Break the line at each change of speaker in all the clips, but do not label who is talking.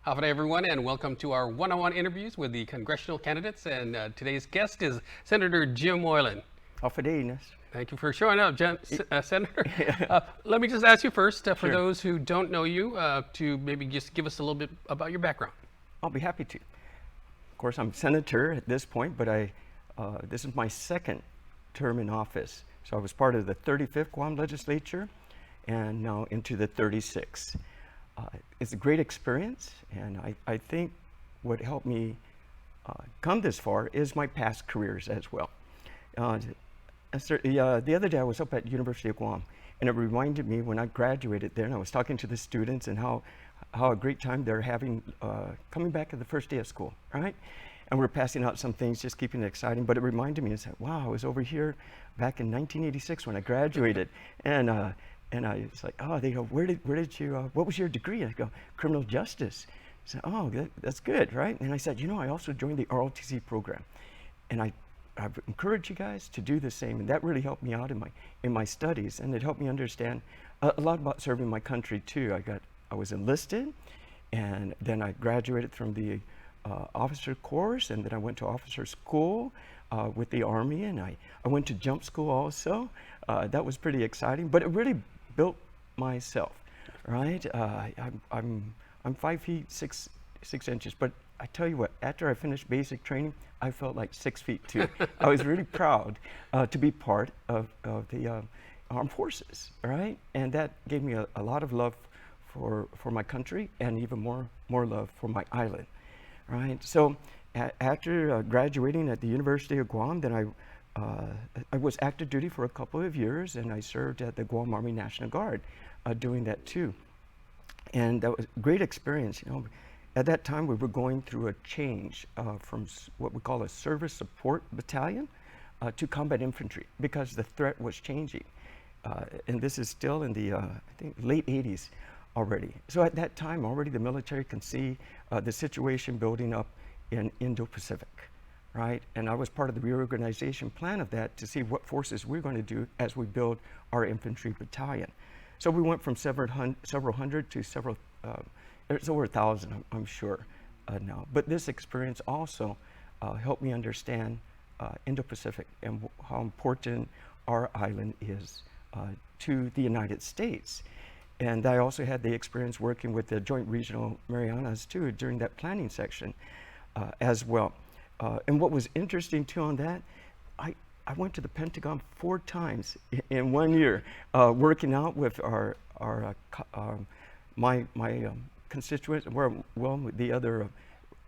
Howdy, everyone, and welcome to our one-on-one interviews with the congressional candidates. And today's guest is Senator Jim Moylan.
Howdy, Nestor.
Thank you for showing up, Senator. Let me just ask you first, for
Sure.
those who don't know you, to maybe just give us a little bit about your background.
I'll be happy to. Of course, I'm senator at this point, but this is my second term in office. So I was part of the 35th Guam legislature and now into the 36th. It's a great experience, and I think what helped me come this far is my past careers as well. The other day I was up at University of Guam, and it reminded me when I graduated there, and I was talking to the students and how a great time they're having coming back at the first day of school, right? And we're passing out some things, just keeping it exciting. But it reminded me, I said, wow, I was over here back in 1986 when I graduated, and I was like, oh, they go, where did you, what was your degree? And I go, criminal justice. I said, oh, that's good, right? And I said, you know, I also joined the ROTC program, and I encourage you guys to do the same. And that really helped me out in my studies, and it helped me understand a lot about serving my country too. I was enlisted, and then I graduated from the officer course, and then I went to officer school with the Army, and I went to jump school also. That was pretty exciting, but it really built myself, right? I'm 5 feet 6 inches, but I tell you what, after I finished basic training, I felt like 6 feet too. I was really proud to be part of the armed forces, right? And that gave me a lot of love for my country, and even more love for my island, right? So after graduating at the University of Guam, then I was active duty for a couple of years, and I served at the Guam Army National Guard doing that too. And that was a great experience. You know, at that time we were going through a change from what we call a service support battalion to combat infantry, because the threat was changing. And this is still in the, I think, late 80s already. So at that time already the military can see the situation building up in Indo-Pacific, right? And I was part of the reorganization plan of that to see what forces we're going to do as we build our infantry battalion. So we went from several hundred to several, there's over 1,000, I'm sure now. But this experience also helped me understand Indo-Pacific and how important our island is to the United States. And I also had the experience working with the Joint Regional Marianas too during that planning section as well. And what was interesting too on that, I went to the Pentagon 4 times in 1 year, working out with my constituents, with the other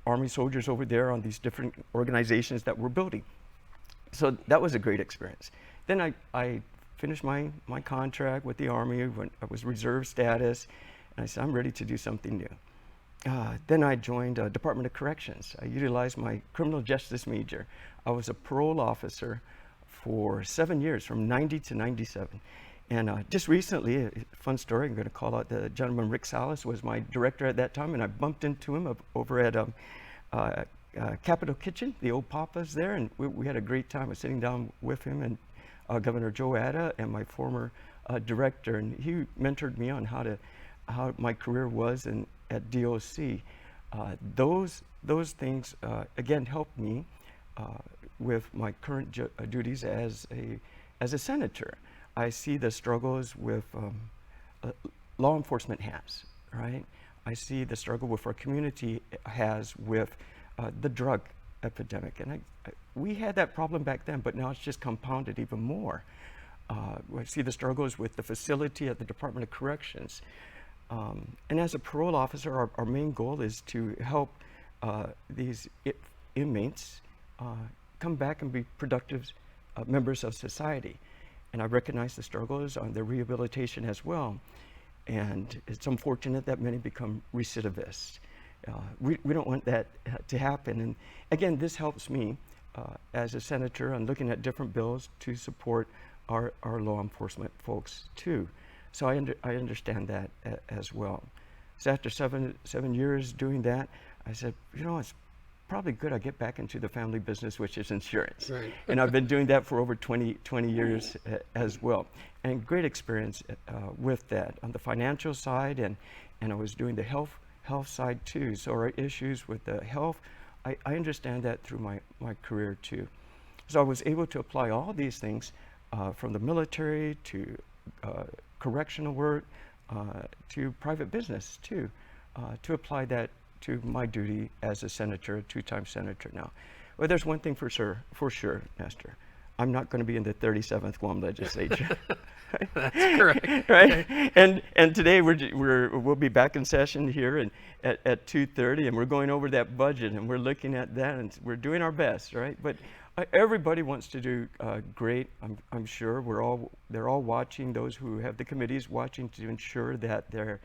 Army soldiers over there on these different organizations that we're building. So that was a great experience. Then I finished my contract with the Army when I was reserve status, and I said, I'm ready to do something new. Then I joined Department of Corrections. I utilized my criminal justice major. I was a parole officer for 7 years, from 90 to 97. And just recently, a fun story, I'm going to call out the gentleman, Rick Salas, was my director at that time, and I bumped into him over at Capitol Kitchen, the old Papa's there, and we had a great time. I was sitting down with him and Governor Joe Atta and my former director, and he mentored me on how my career was at DOC. Those things again helped me with my current duties as a senator. I see the struggles with law enforcement has, right? I see the struggle with our community has with the drug epidemic, and we had that problem back then, but now it's just compounded even more. I see the struggles with the facility at the Department of Corrections. And as a parole officer, our main goal is to help these inmates come back and be productive members of society. And I recognize the struggles on their rehabilitation as well. And it's unfortunate that many become recidivists. We don't want that to happen. And again, this helps me as a senator on looking at different bills to support our law enforcement folks too. So I understand that as well. So after seven years doing that, I said, you know, it's probably good I get back into the family business, which is insurance.
Right.
And I've been doing that for over 20 years as well. And great experience with that on the financial side, and I was doing the health health side too. So our issues with the health, I understand that through my career too. So I was able to apply all these things from the military to correctional work to private business too, to apply that to my duty as a senator, a two-time senator now. Well, there's one thing for sure, Nestor. I'm not going to be in the 37th Guam legislature.
That's correct.
Right? Okay. And today we'll be back in session here and at 2:30, and we're going over that budget, and we're looking at that, and we're doing our best, right? But everybody wants to do great. I'm sure they're all watching. Those who have the committees watching to ensure that their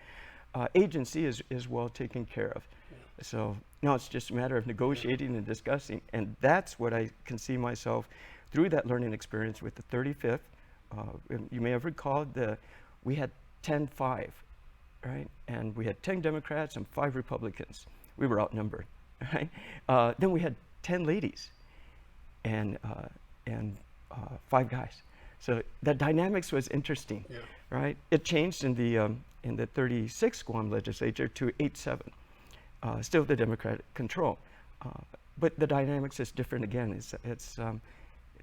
agency is well taken care of. Yeah. So now it's just a matter of negotiating and discussing, and that's what I can see myself through that learning experience with the 35th. You may have recalled we had 10-5, right? And we had 10 Democrats and 5 Republicans. We were outnumbered, right? Then we had 10 ladies and 5 guys. So the dynamics was interesting, yeah. Right? It changed in the 36th Guam legislature to 8-7, still the Democratic control. But the dynamics is different again.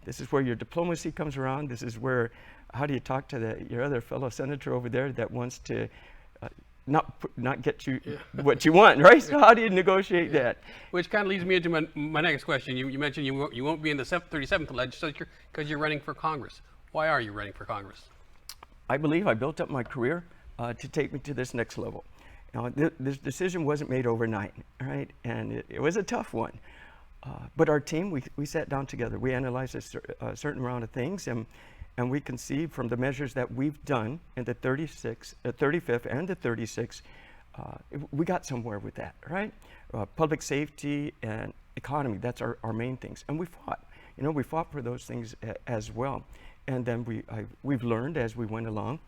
This is where your diplomacy comes around. This is where, how do you talk to your other fellow senator over there that wants to not get you what you want, right? So how do you negotiate that?
Which kind of leads me into my next question. You mentioned you won't be in the 37th legislature because you're running for Congress. Why are you running for Congress?
I believe I built up my career to take me to this next level. Now, this decision wasn't made overnight, right? And it was a tough one. But our team, we sat down together. We analyzed a certain amount of things, and we can see from the measures that we've done in the 35th and the 36th, we got somewhere with that, right? Public safety and economy, that's our main things. And we fought. We fought for those things as well. And then we've learned as we went along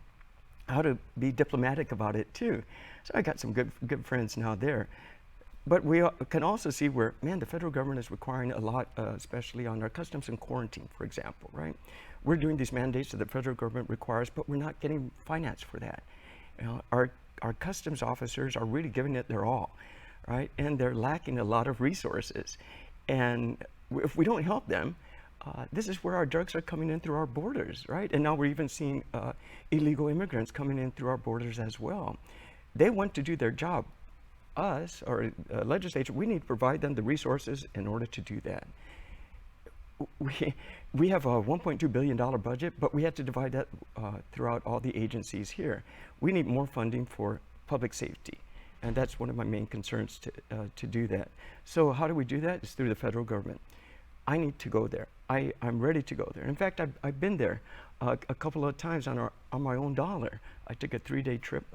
how to be diplomatic about it too. So I got some good friends now there. But we can also see where, man, the federal government is requiring a lot, especially on our customs and quarantine, for example, right? We're doing these mandates that the federal government requires, but we're not getting finance for that. Our customs officers are really giving it their all, right? And they're lacking a lot of resources. And if we don't help them, this is where our drugs are coming in through our borders, right? And now we're even seeing illegal immigrants coming in through our borders as well. They want to do their job. Us, or legislature, we need to provide them the resources in order to do that. We have a $1.2 billion budget, but we had to divide that throughout all the agencies here. We need more funding for public safety, and that's one of my main concerns to do that. So how do we do that? It's through the federal government. I need to go there. I'm ready to go there. In fact, I've been there a couple of times on my own dollar. I took a 3-day trip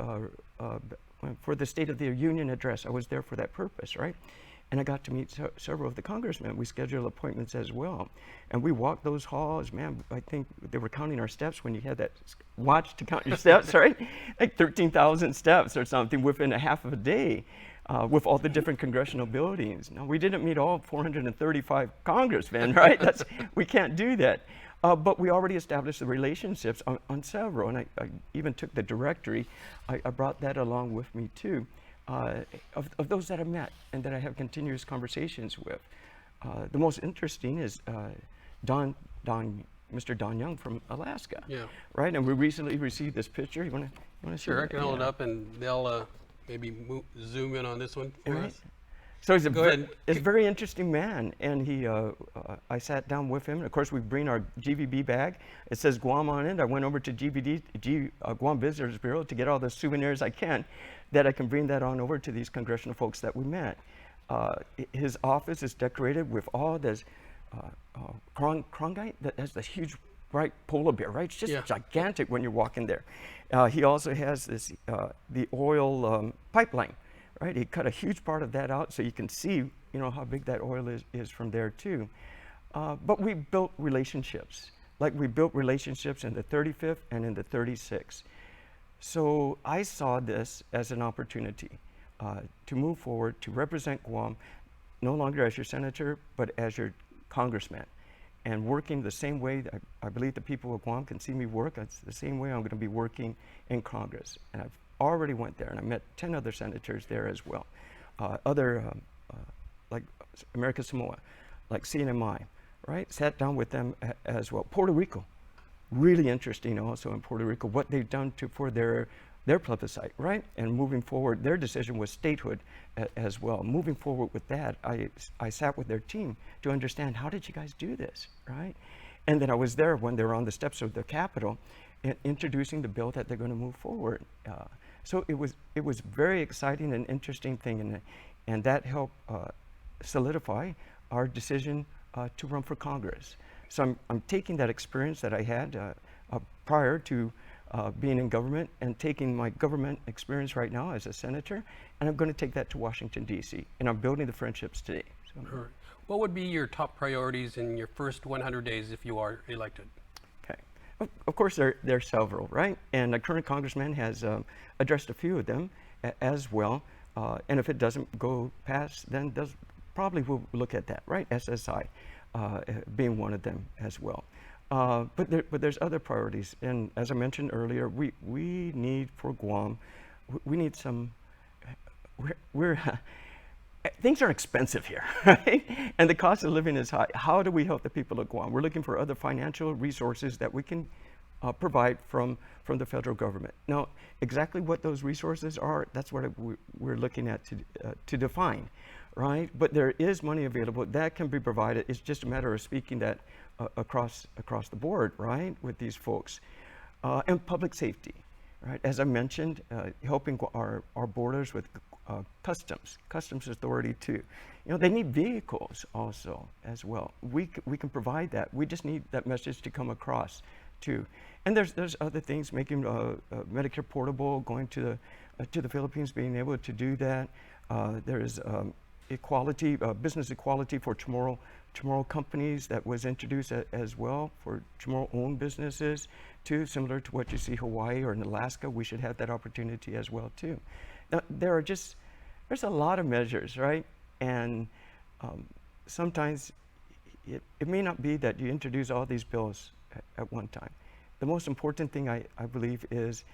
for the State of the Union address. I was there for that purpose, right? And I got to meet several of the congressmen. We scheduled appointments as well. And we walked those halls. Man, I think they were counting our steps when you had that watch to count your steps, right? Like 13,000 steps or something within a half of a day with all the different congressional buildings. Now, we didn't meet all 435 congressmen, right? We can't do that. But we already established the relationships on several, and I even took the directory. I brought that along with me too, of those that I met and that I have continuous conversations with. The most interesting is Mr. Don Young from Alaska, right? And we recently received this picture. You want to
Sure, I can hold it up, and they'll maybe zoom in on this one for us.
So he's a very interesting man, and I sat down with him. And of course, we bring our GVB bag. It says Guam on it. I went over to Guam Visitors Bureau to get all the souvenirs I can, that I can bring that on over to these congressional folks that we met. His office is decorated with all this krongite, that has this huge bright polar bear, right? It's just gigantic when you're walking there. He also has this the oil pipeline. Right, he cut a huge part of that out so you can see, how big that oil is from there too. But we built relationships, like we built relationships in the 35th and in the 36th. So I saw this as an opportunity to move forward, to represent Guam, no longer as your senator, but as your congressman. and working the same way. I believe the people of Guam can see me work. It's the same way I'm going to be working in Congress. And I've already went there, and I met 10 other senators there as well. Like American Samoa, like CNMI, right? Sat down with them as well. Puerto Rico, really interesting also in Puerto Rico, what they've done for their plebiscite, right? And moving forward, their decision was statehood as well. Moving forward with that, I sat with their team to understand, how did you guys do this, right? And then I was there when they were on the steps of the Capitol introducing the bill that they're going to move forward. So it was very exciting and interesting thing, and that helped solidify our decision to run for Congress. So I'm taking that experience that I had prior to being in government, and taking my government experience right now as a senator, and I'm going to take that to Washington, D.C., and I'm building the friendships today. So.
All right. What would be your top priorities in your first 100 days if you are elected?
Okay. Of course, there are several, right? And the current congressman has addressed a few of them as well. And if it doesn't go past, then probably we'll look at that, right? SSI being one of them as well. But there's other priorities, and as I mentioned earlier, we need for Guam, we need some. Things are expensive here, right? And the cost of living is high. How do we help the people of Guam? We're looking for other financial resources that we can provide from the federal government. Now, exactly what those resources are, that's what we're looking at to define, right? But there is money available that can be provided. It's just a matter of speaking that across the board, right, with these folks. And public safety, right? As I mentioned, helping our borders with customs authority too. You know, they need vehicles also as well. We can provide that. We just need that message to come across too. And there's other things, making Medicare portable, going to the Philippines, being able to do that. There is equality, business equality for Chamorro companies that was introduced as well for Chamorro-owned businesses too, similar to what you see Hawaii or in Alaska. We should have that opportunity as well too. Now, there's a lot of measures, right? And sometimes it may not be that you introduce all these bills at one time. The most important thing I believe is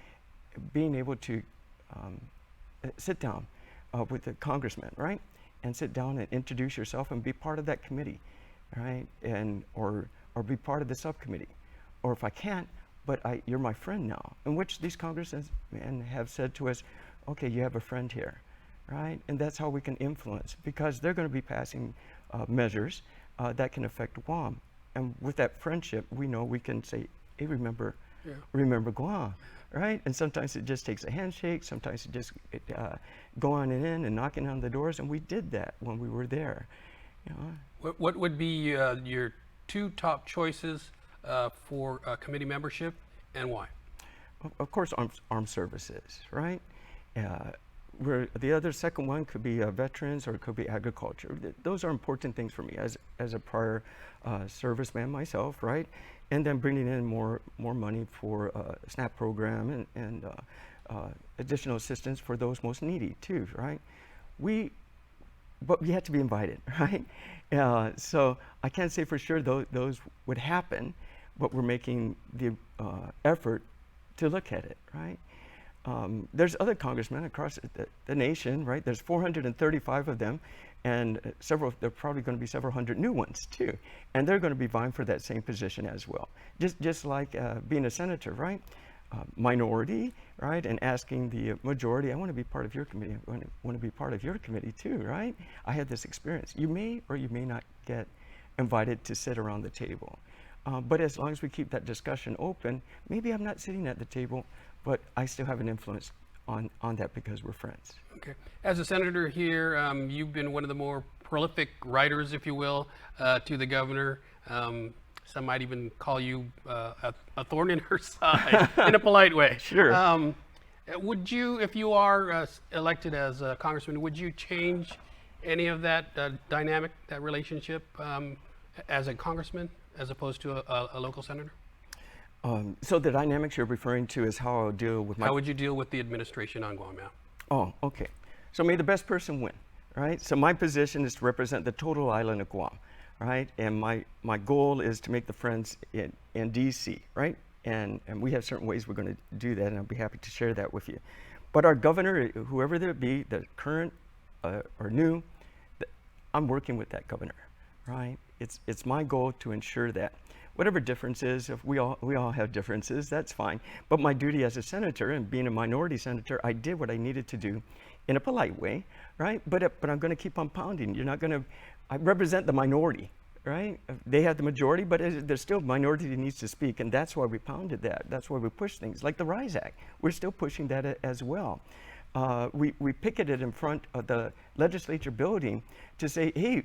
being able to sit down with the congressman, right? And sit down and introduce yourself and be part of that committee, right? And or be part of the subcommittee. Or if I can't, but you're my friend now, in which these congressmen have said to us, okay, you have a friend here, right? And that's how we can influence, because they're going to be passing measures that can affect Guam. And with that friendship, we know we can say, hey, remember Guam, right? And sometimes it just takes a handshake. Sometimes it just go on in and knocking on the doors. And we did that when we were there. You know?
What would be your two top choices for committee membership, and why?
Of course, armed services, right? The other second one could be veterans, or it could be agriculture. Those are important things for me as a prior serviceman myself, right? And then bringing in more money for SNAP program and additional assistance for those most needy too, right? But we had to be invited, right? So I can't say for sure those would happen, but we're making the effort to look at it, right? There's other congressmen across the nation, right? There's 435 of them, and there are probably going to be several hundred new ones too. And they're going to be vying for that same position as well. Just like being a senator, right? Minority, right? And asking the majority, I want to be part of your committee. I want to be part of your committee too, right? I had this experience. You may or you may not get invited to sit around the table. But as long as we keep that discussion open, maybe I'm not sitting at the table, but I still have an influence on that because we're friends. Okay.
As a senator here, you've been one of the more prolific writers, if you will, to the governor. Some might even call you a thorn in her side, in a polite way.
Sure.
Would you, if you are elected as a congressman, would you change any of that dynamic, that relationship, as a congressman, as opposed to a local senator?
So the dynamics you're referring to is how I'll deal with
How would you deal with the administration on Guam now?
Oh, okay. So may the best person win, right? So my position is to represent the total island of Guam, right? And my goal is to make the friends in DC, right? And we have certain ways we're going to do that, and I'll be happy to share that with you. But our governor, whoever there be, the current or new, I'm working with that governor, right? It's my goal to ensure that whatever differences, if we all have differences, that's fine. But my duty as a senator and being a minority senator, I did what I needed to do in a polite way, right? But I'm going to keep on pounding. You're not going to. I represent the minority, right? They have the majority, but there's still minority that needs to speak, and that's why we pounded that. That's why we push things like the RISE Act. We're still pushing that as well. We picketed in front of the legislature building to say, hey,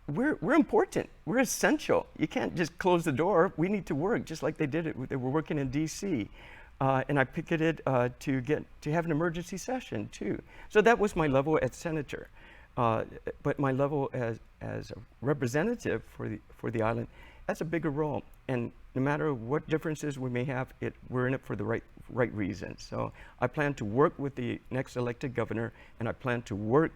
we're important. We're essential. You can't just close the door. We need to work, just like they did it. They were working in D.C. And I picketed to have an emergency session too. So that was my level as senator. But my level as a representative for the island, that's a bigger role. And no matter what differences we may have, we're in it for the right reasons. So I plan to work with the next elected governor, and I plan to work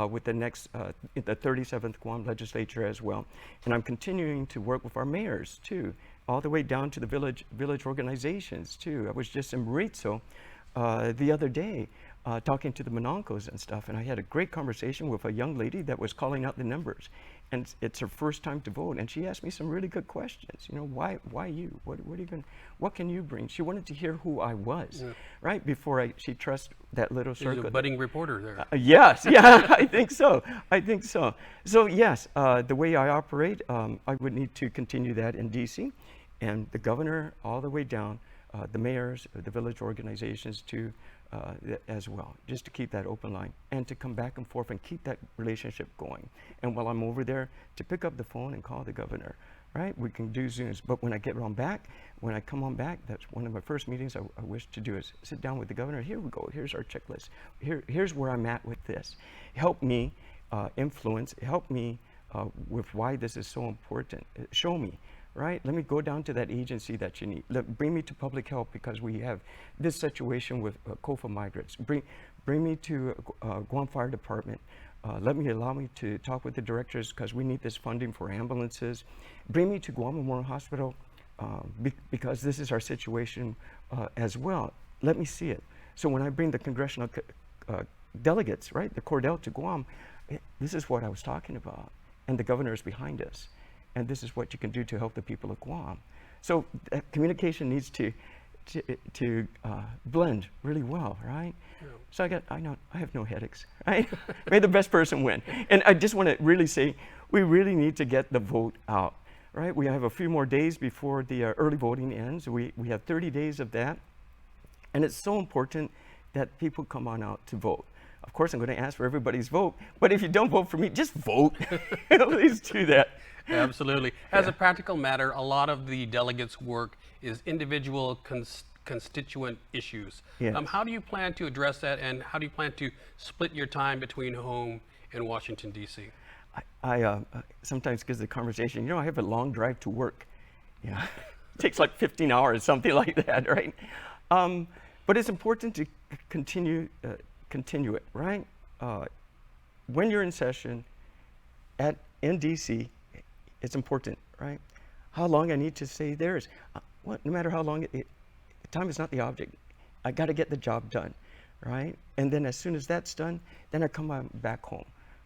with the next, the 37th Guam legislature as well. And I'm continuing to work with our mayors too, all the way down to the village organizations too. I was just in Maritzo the other day talking to the Mononcos and stuff, and I had a great conversation with a young lady that was calling out the numbers. And it's her first time to vote, and she asked me some really good questions. You know, why you? What can you bring? She wanted to hear who I was, right? Before she trusts that little circle.
She's a budding reporter there.
Yes, yeah, I think so. So yes, the way I operate, I would need to continue that in DC, and the governor all the way down, the mayors, the village organizations too, as well, just to keep that open line and to come back and forth and keep that relationship going. And while I'm over there, to pick up the phone and call the governor, right? We can do Zooms, but when I come on back, that's one of my first meetings I wish to do is sit down with the governor. Here we go, here's our checklist. Here's where I'm at with this. Help me influence, help me with why this is so important. Show me. Right? Let me go down to that agency that you need. Bring me to public health because we have this situation with COFA migrants. Bring me to Guam Fire Department. Allow me to talk with the directors because we need this funding for ambulances. Bring me to Guam Memorial Hospital because this is our situation as well. Let me see it. So when I bring the congressional delegates, right, the Cordell to Guam, this is what I was talking about. And the governor is behind us. And this is what you can do to help the people of Guam. So communication needs to blend really well, right? Yeah. So I have no headaches, right? May the best person win. And I just want to really say, we really need to get the vote out, right? We have a few more days before the early voting ends. We have 30 days of that. And it's so important that people come on out to vote. Of course, I'm going to ask for everybody's vote, but if you don't vote for me, just vote. Please do that.
Absolutely. As a practical matter, a lot of the delegates' work is individual constituent issues.
Yes.
How do you plan to address that, and how do you plan to split your time between home and Washington, D.C.?
I sometimes because of the conversation, I have a long drive to work. Yeah, it takes like 15 hours, something like that, right? But it's important to continue it, right? When you're in session in DC, it's important, right? How long I need to stay there is, no matter how long, time is not the object. I got to get the job done, right? And then as soon as that's done, then I come back home,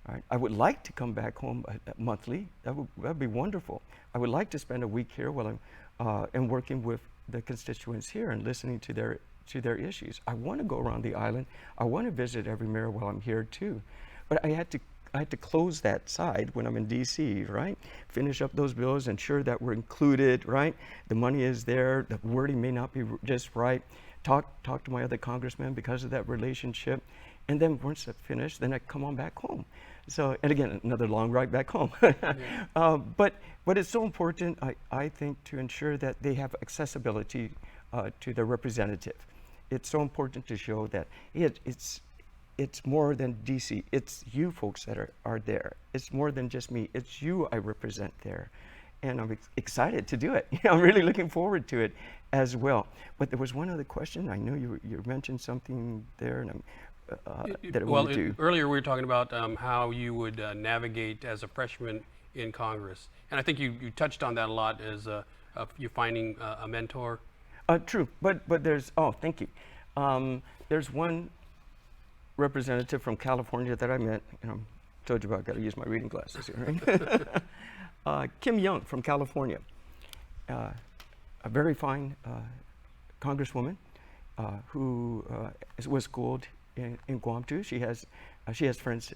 right? I would like to come back home monthly. That'd be wonderful. I would like to spend a week here while I'm working with the constituents here and listening to their issues. I want to go around the island. I want to visit every mayor while I'm here too. But I had to close that side when I'm in DC, right? Finish up those bills, ensure that we're included, right? The money is there, the wording may not be just right. Talk to my other congressmen because of that relationship. And then once that's finished, then I come on back home. So, and again, another long ride back home. But it's so important, I think, to ensure that they have accessibility to their representative. It's so important to show that it's more than DC. It's you folks that are there. It's more than just me. It's you I represent there. And I'm excited to do it. I'm really looking forward to it as well. But there was one other question. I know you mentioned something there, and that I wanted to.
Earlier we were talking about how you would navigate as a freshman in Congress. And I think you touched on that a lot as you finding a mentor.
True, but there's, oh, thank you. There's one representative from California that I met, and I told you about, I've got to use my reading glasses here, right? Kim Young from California, a very fine congresswoman who was schooled in Guam too. She has friends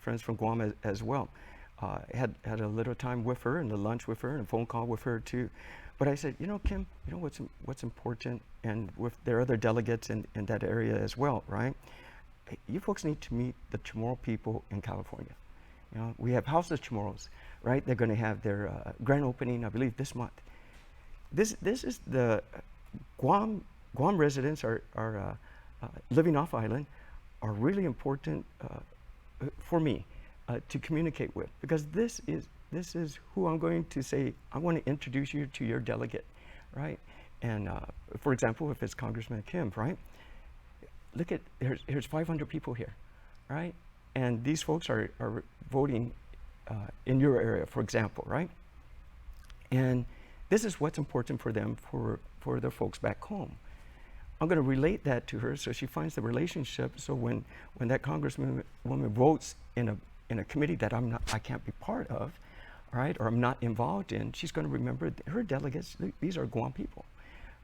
from Guam as well. Had a little time with her and a lunch with her and a phone call with her too. But I said, you know, Kim, you know what's important, and with there are other delegates in that area as well, right? You folks need to meet the Chamorro people in California. You know, we have House of Chamorros, right? They're going to have their grand opening, I believe, this month. This is the Guam residents are living off island are really important for me to communicate with, because this is who I'm going to say, I want to introduce you to your delegate, right? And for example, if it's Congressman Kim, right? Look at, here's 500 people here, right? And these folks are voting in your area, for example, right? And this is what's important for them, for the folks back home. I'm going to relate that to her so she finds the relationship, so when that congresswoman votes in a committee that I can't be part of, right, or I'm not involved in, she's going to remember her delegates, these are Guam people,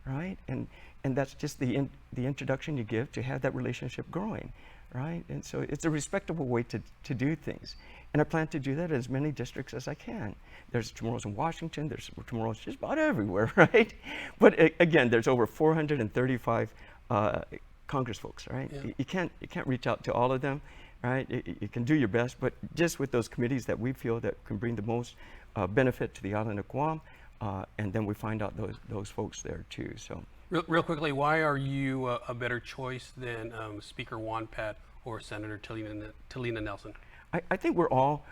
right? And that's just the introduction you give to have that relationship growing, right? And so it's a respectable way to do things. And I plan to do that in as many districts as I can. There's Chamorros in Washington, there's Chamorros just about everywhere, right? But again, there's over 435 Congress folks, right?
Yeah.
You can't reach out to all of them, right? You can do your best, but just with those committees that we feel that can bring the most benefit to the island of Guam, and then we find out those folks there too. So,
Real quickly, why are you a better choice than Speaker Juan Pat or Senator Talina Nelson?
I think we're all.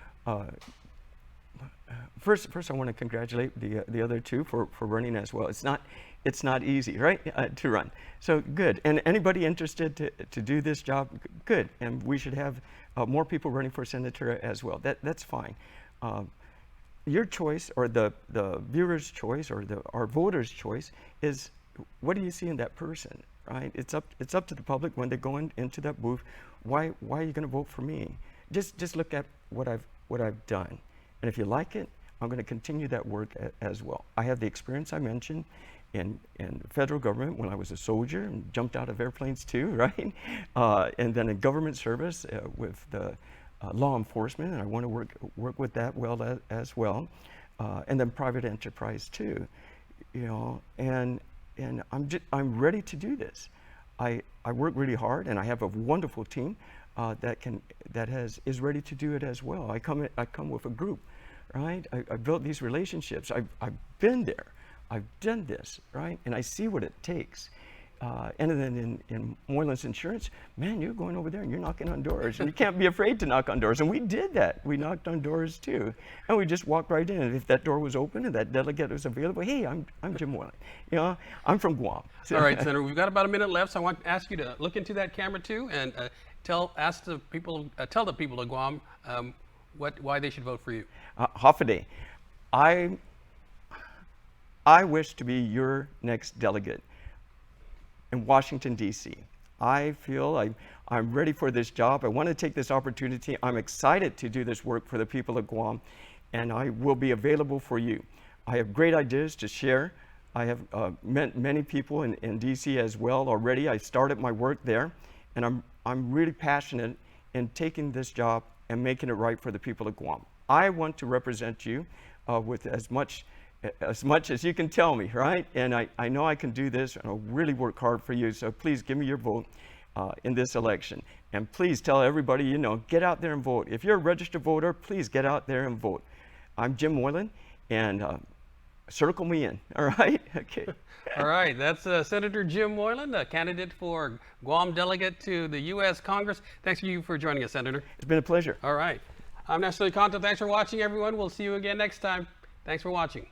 First, I want to congratulate the other two for running as well. It's not easy, right, to run. So good. And anybody interested to do this job, good. And we should have more people running for senator as well. That's fine. Your choice, or the viewer's choice, or our voters' choice, is what do you see in that person, right? It's up to the public when they go into that booth. Why are you going to vote for me? Just look at what I've done. And if you like it, I'm going to continue that work as well. I have the experience I mentioned in federal government when I was a soldier and jumped out of airplanes too, right? And then in government service with the law enforcement, and I want to work with that well as well. And then private enterprise too, you know. And I'm ready to do this. I work really hard, and I have a wonderful team that is ready to do it as well. I come with a group, right? I built these relationships. I've been there. I've done this, right? And I see what it takes. And then in Moylan's Insurance, man, you're going over there and you're knocking on doors, and you can't be afraid to knock on doors. And we did that. We knocked on doors too, and we just walked right in. And if that door was open and that delegate was available, hey, I'm Jim Moylan. You know, I'm from Guam. So.
All right, Senator, we've got about a minute left, so I want to ask you to look into that camera too, and tell the people of Guam why they should vote for you.
Hafide, I wish to be your next delegate in Washington, D.C. I feel I'm ready for this job. I want to take this opportunity. I'm excited to do this work for the people of Guam, and I will be available for you. I have great ideas to share. I have met many people in D.C. as well already. I started my work there, and I'm really passionate in taking this job and making it right for the people of Guam. I want to represent you with as much as you can tell me, right? And I know I can do this, and I'll really work hard for you. So please give me your vote in this election. And please tell everybody you know, get out there and vote. If you're a registered voter, please get out there and vote. I'm Jim Moylan, and circle me in, all right? Okay.
All right, that's Senator Jim Moylan, a candidate for Guam delegate to the U.S. Congress. Thanks to you for joining us, Senator.
It's been a pleasure.
All right. I'm Nestor Licanto. Thanks for watching, everyone. We'll see you again next time. Thanks for watching.